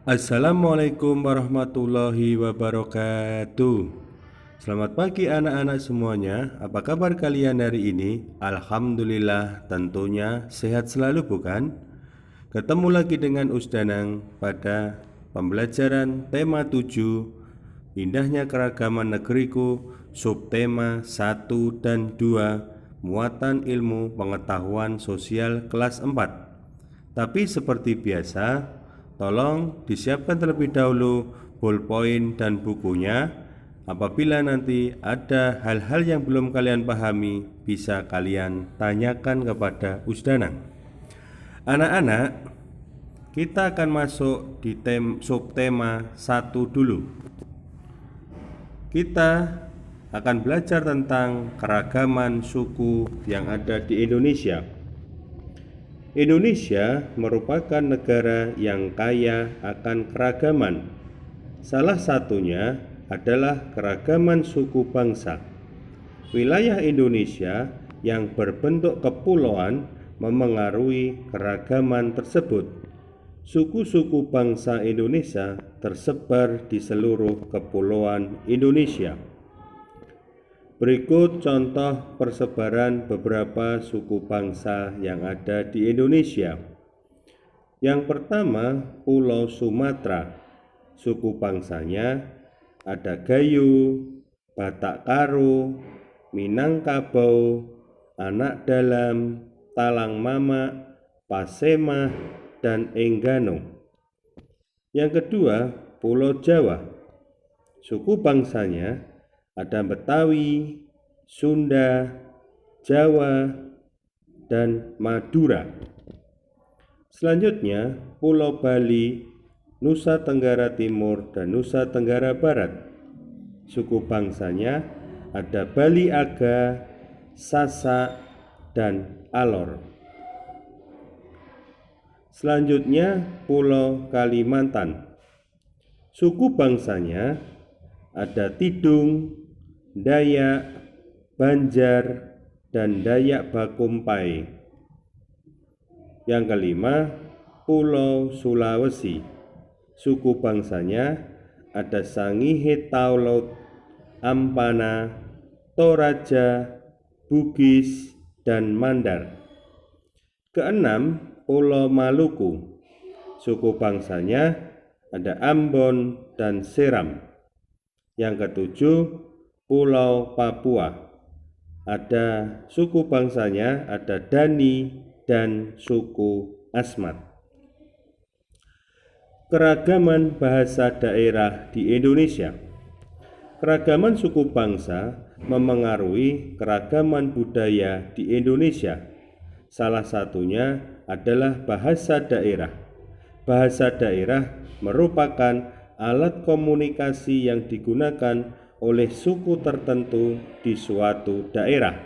Assalamualaikum warahmatullahi wabarakatuh. Selamat pagi anak-anak semuanya. Apa kabar kalian hari ini? Alhamdulillah tentunya sehat selalu, bukan? Ketemu lagi dengan Usdanang pada pembelajaran tema 7 Indahnya Keragaman Negeriku, subtema 1 dan 2, Muatan Ilmu Pengetahuan Sosial kelas 4. Tapi seperti biasa, tolong disiapkan terlebih dahulu ballpoint dan bukunya. Apabila nanti ada hal-hal yang belum kalian pahami, bisa kalian tanyakan kepada Usdanang. Anak-anak, kita akan masuk di subtema 1 dulu. Kita akan belajar tentang keragaman suku yang ada di Indonesia. Indonesia merupakan negara yang kaya akan keragaman. Salah satunya adalah keragaman suku bangsa. Wilayah Indonesia yang berbentuk kepulauan memengaruhi keragaman tersebut. Suku-suku bangsa Indonesia tersebar di seluruh kepulauan Indonesia. Berikut contoh persebaran beberapa suku bangsa yang ada di Indonesia. Yang pertama, Pulau Sumatera. Suku bangsanya ada Gayo, Batak Karo, Minangkabau, Anak Dalam, Talang Mama, Pasemah, dan Enggano. Yang kedua, Pulau Jawa. Suku bangsanya ada Betawi, Sunda, Jawa, dan Madura. Selanjutnya, Pulau Bali, Nusa Tenggara Timur, dan Nusa Tenggara Barat. Suku bangsanya ada Bali Aga, Sasak, dan Alor. Selanjutnya, Pulau Kalimantan. Suku bangsanya ada Tidung, Dayak, Banjar, dan Dayak Bakumpai. Yang kelima, Pulau Sulawesi. Suku bangsanya ada Sangihe Taulot, Ampana, Toraja, Bugis, dan Mandar. Keenam, Pulau Maluku. Suku bangsanya ada Ambon dan Seram. Yang ketujuh, Pulau Papua. Ada suku bangsanya ada Dani dan suku Asmat. Keragaman bahasa daerah di Indonesia. Keragaman suku bangsa memengaruhi keragaman budaya di Indonesia. Salah satunya adalah bahasa daerah. Bahasa daerah merupakan alat komunikasi yang digunakan oleh suku tertentu di suatu daerah.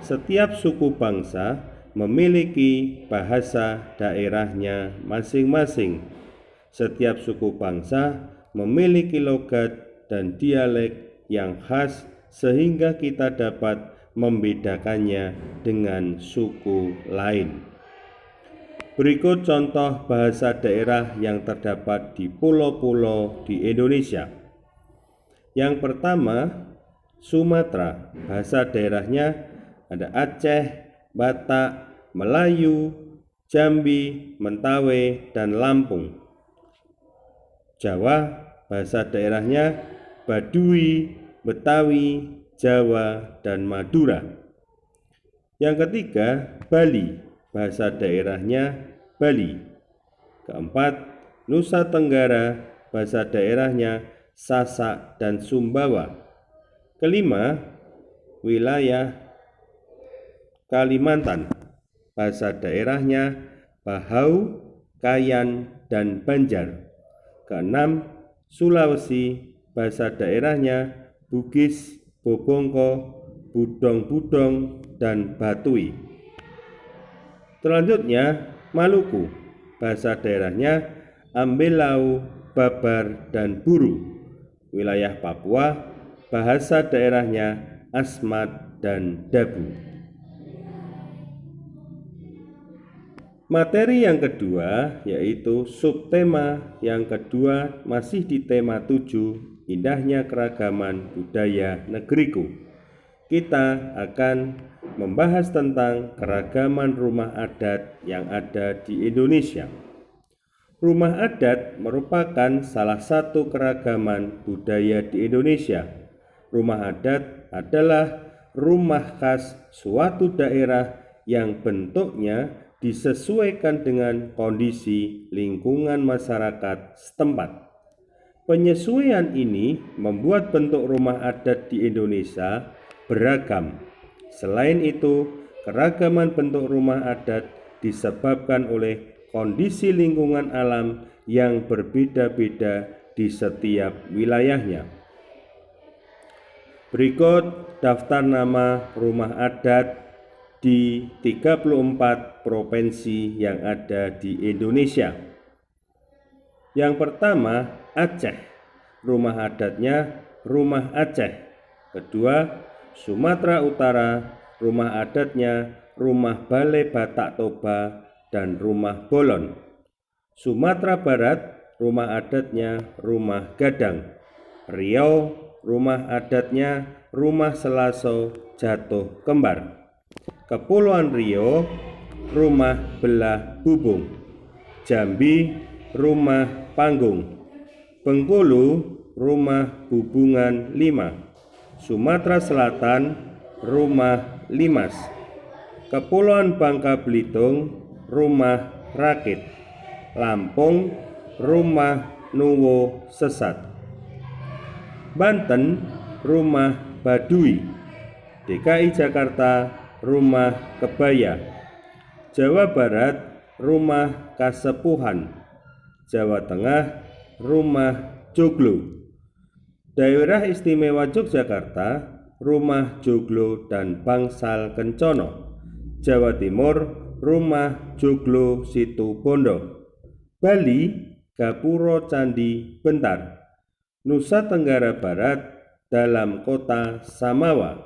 Setiap suku bangsa memiliki bahasa daerahnya masing-masing. Setiap suku bangsa memiliki logat dan dialek yang khas sehingga kita dapat membedakannya dengan suku lain. Berikut contoh bahasa daerah yang terdapat di pulau-pulau di Indonesia. Yang pertama, Sumatera. Bahasa daerahnya ada Aceh, Batak, Melayu, Jambi, Mentawai, dan Lampung. Jawa, bahasa daerahnya Baduy, Betawi, Jawa, dan Madura. Yang ketiga, Bali. Bahasa daerahnya Bali. Keempat, Nusa Tenggara. Bahasa daerahnya Sasak dan Sumbawa. Kelima, wilayah Kalimantan. Bahasa daerahnya Bahau, Kayan, dan Banjar. Keenam, Sulawesi. Bahasa daerahnya Bugis, Bobongko, Budong-Budong, dan Batui. Selanjutnya, Maluku. Bahasa daerahnya Ambelau, Babar, dan Buru. Wilayah Papua, bahasa daerahnya Asmat dan Dabu. Materi yang kedua yaitu subtema yang kedua masih di tema 7, indahnya keragaman budaya negeriku. Kita akan membahas tentang keragaman rumah adat yang ada di Indonesia. Rumah adat merupakan salah satu keragaman budaya di Indonesia. Rumah adat adalah rumah khas suatu daerah yang bentuknya disesuaikan dengan kondisi lingkungan masyarakat setempat. Penyesuaian ini membuat bentuk rumah adat di Indonesia beragam. Selain itu, keragaman bentuk rumah adat disebabkan oleh kondisi lingkungan alam yang berbeda-beda di setiap wilayahnya. Berikut daftar nama rumah adat di 34 provinsi yang ada di Indonesia. Yang pertama, Aceh. Rumah adatnya Rumah Aceh. Kedua, Sumatera Utara. Rumah adatnya Rumah Balai Batak Toba dan Rumah Bolon. Sumatera Barat, rumah adatnya Rumah Gadang. Riau, rumah adatnya Rumah Selaso Jatuh Kembar. Kepulauan Riau, Rumah Belah Bubung. Jambi, Rumah Panggung. Bengkulu, Rumah Bubungan 5. Sumatera Selatan, Rumah Limas. Kepulauan Bangka Belitung, Rumah Rakit. Lampung, Rumah Nuwo Sesat. Banten, Rumah Baduy. DKI Jakarta, Rumah Kebaya. Jawa Barat, Rumah Kasepuhan. Jawa Tengah, Rumah Joglo. Daerah Istimewa Yogyakarta, Rumah Joglo dan Bangsal Kencono. Jawa Timur, Rumah Joglo Situbondo. Bali, Gapuro Candi Bentar. Nusa Tenggara Barat, dalam kota Samawa.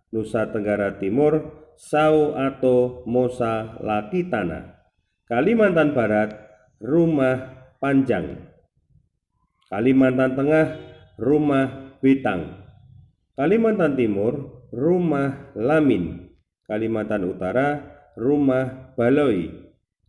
Nusa Tenggara Timur, Sao atau Mosa Lakitana. Kalimantan Barat, Rumah Panjang. Kalimantan Tengah, Rumah Betang. Kalimantan Timur, Rumah Lamin. Kalimantan Utara, Rumah Baloi.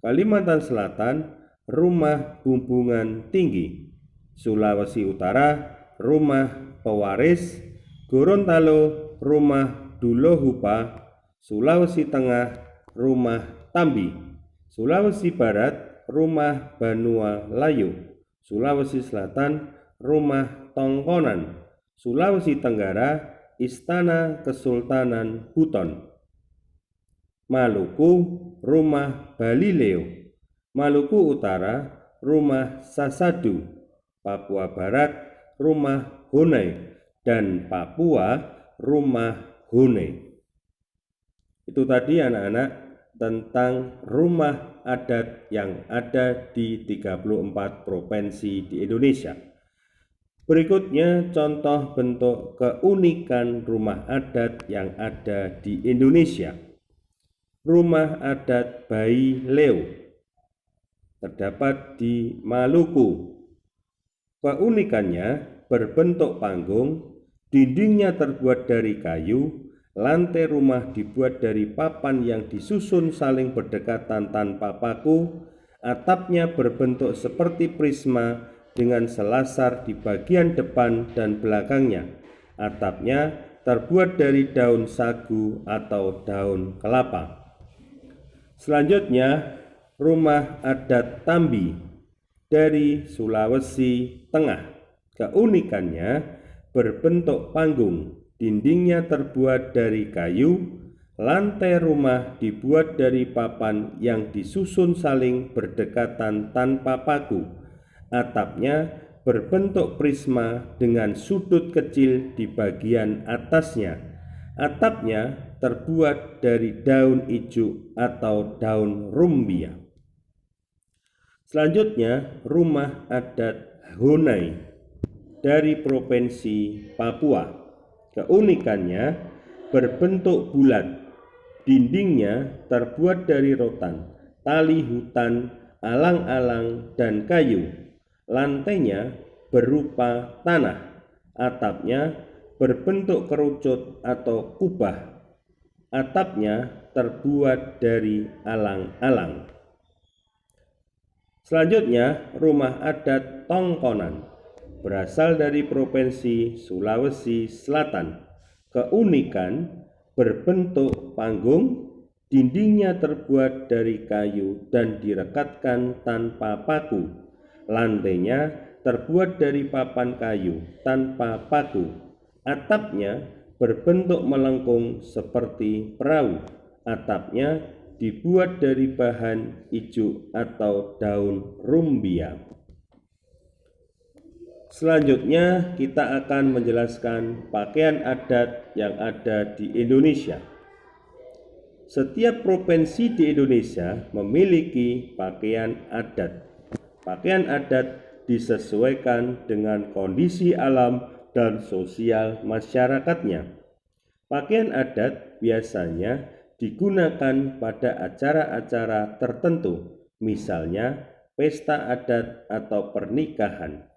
Kalimantan Selatan, Rumah Bumbungan Tinggi. Sulawesi Utara, Rumah Pewaris. Gorontalo, Rumah Dulohupa. Sulawesi Tengah, Rumah Tambi. Sulawesi Barat, Rumah Banua Layu. Sulawesi Selatan, Rumah Tongkonan. Sulawesi Tenggara, Istana Kesultanan Buton. Maluku, Rumah Balileo. Maluku Utara, Rumah Sasadu. Papua Barat, Rumah Honai. Dan Papua, Rumah Honai. Itu tadi anak-anak tentang rumah adat yang ada di 34 provinsi di Indonesia. Berikutnya contoh bentuk keunikan rumah adat yang ada di Indonesia. Rumah adat Bayi Leo terdapat di Maluku. Keunikannya berbentuk panggung, dindingnya terbuat dari kayu, lantai rumah dibuat dari papan yang disusun saling berdekatan tanpa paku, atapnya berbentuk seperti prisma dengan selasar di bagian depan dan belakangnya. Atapnya terbuat dari daun sagu atau daun kelapa. Selanjutnya, rumah adat Tambi dari Sulawesi Tengah. Keunikannya berbentuk panggung, dindingnya terbuat dari kayu, lantai rumah dibuat dari papan yang disusun saling berdekatan tanpa paku. Atapnya berbentuk prisma dengan sudut kecil di bagian atasnya. Atapnya terbuat dari daun ijuk atau daun rumbia. Selanjutnya, rumah adat Honai dari Provinsi Papua. Keunikannya berbentuk bulat, dindingnya terbuat dari rotan, tali hutan, alang-alang, dan kayu. Lantainya berupa tanah, atapnya berbentuk kerucut atau kubah. Atapnya terbuat dari alang-alang. Selanjutnya, rumah adat Tongkonan berasal dari Provinsi Sulawesi Selatan. Keunikan berbentuk panggung, dindingnya terbuat dari kayu dan direkatkan tanpa paku. Lantainya terbuat dari papan kayu tanpa paku. Atapnya berbentuk melengkung seperti perahu. Atapnya dibuat dari bahan ijuk atau daun rumbia. Selanjutnya kita akan menjelaskan pakaian adat yang ada di Indonesia. Setiap provinsi di Indonesia memiliki pakaian adat. Pakaian adat disesuaikan dengan kondisi alam dan sosial masyarakatnya. Pakaian adat biasanya digunakan pada acara-acara tertentu, misalnya pesta adat atau pernikahan.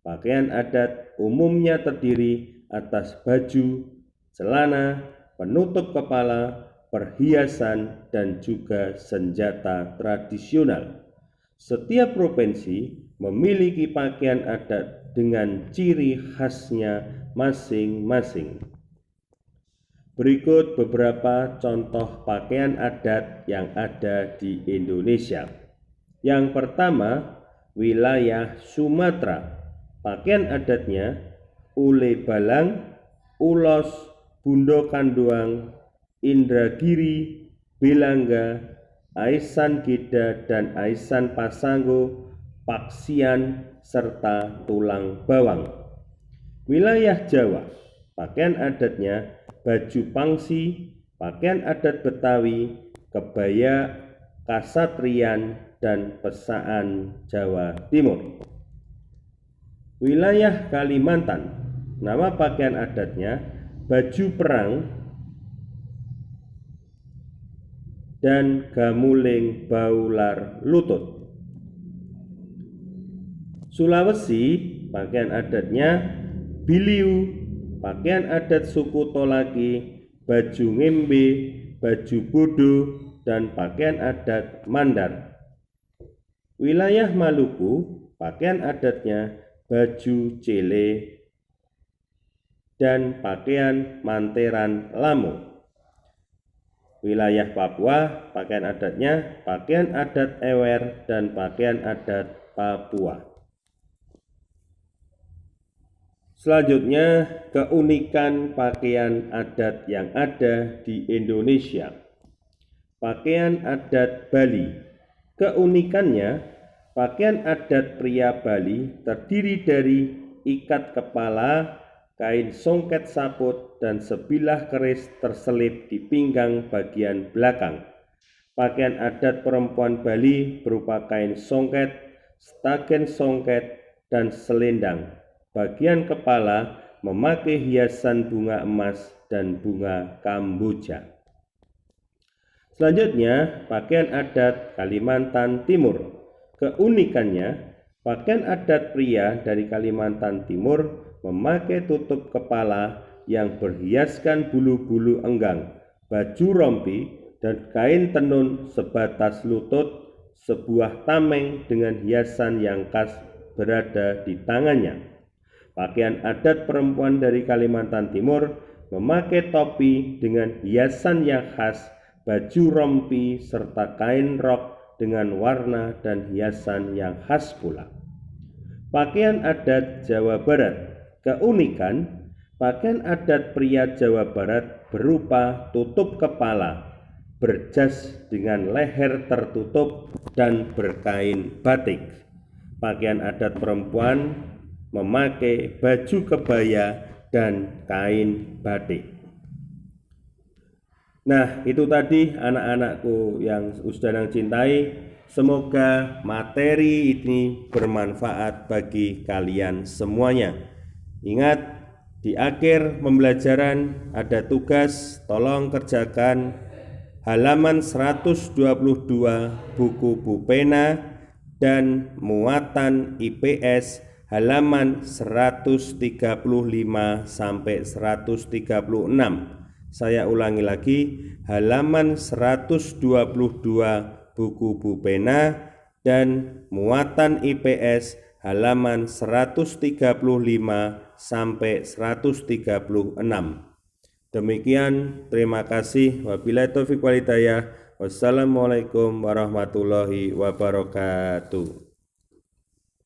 Pakaian adat umumnya terdiri atas baju, celana, penutup kepala, perhiasan, dan juga senjata tradisional. Setiap provinsi memiliki pakaian adat dengan ciri khasnya masing-masing. Berikut beberapa contoh pakaian adat yang ada di Indonesia. Yang pertama, wilayah Sumatera. Pakaian adatnya ule balang, ulos, bundo kanduang, indragiri, belangga, aisan geda dan aisan pasanggo, paksian, serta tulang bawang. Wilayah Jawa, pakaian adatnya baju pangsi, pakaian adat Betawi, kebaya, kasatrian, dan pesaan Jawa Timur. Wilayah Kalimantan, nama pakaian adatnya baju perang dan gamuling baular lutut. Sulawesi, pakaian adatnya biliu, pakaian adat suku Tolaki, baju ngembe, baju bodo, dan pakaian adat Mandar. Wilayah Maluku, pakaian adatnya baju cele dan pakaian manteran lamo. Wilayah Papua, pakaian adatnya pakaian adat Ewer dan pakaian adat Papua. Selanjutnya, keunikan pakaian adat yang ada di Indonesia. Pakaian adat Bali. Keunikannya, pakaian adat pria Bali terdiri dari ikat kepala, kain songket saput, dan sebilah keris terselip di pinggang bagian belakang. Pakaian adat perempuan Bali berupa kain songket, stagen songket, dan selendang. Bagian kepala memakai hiasan bunga emas dan bunga kamboja. Selanjutnya, pakaian adat Kalimantan Timur. Keunikannya, pakaian adat pria dari Kalimantan Timur memakai tutup kepala yang berhiaskan bulu-bulu enggang, baju rompi, dan kain tenun sebatas lutut, sebuah tameng dengan hiasan yang khas berada di tangannya. Pakaian adat perempuan dari Kalimantan Timur memakai topi dengan hiasan yang khas, baju rompi, serta kain rok dengan warna dan hiasan yang khas pula. Pakaian adat Jawa Barat. Keunikan, pakaian adat pria Jawa Barat berupa tutup kepala, berjas dengan leher tertutup, dan berkain batik. Pakaian adat perempuan memakai baju kebaya dan kain batik. Nah, itu tadi anak-anakku yang Ustadz cintai. Semoga materi ini bermanfaat bagi kalian semuanya. Ingat, di akhir pembelajaran ada tugas, tolong kerjakan halaman 122 buku pupena dan muatan IPS halaman 135 sampai 136. Saya ulangi lagi, halaman 122 buku pupena dan muatan IPS halaman 135 sampai 136. Demikian, terima kasih. Wabillahi taufiq wal hidayah. Wassalamualaikum warahmatullahi wabarakatuh.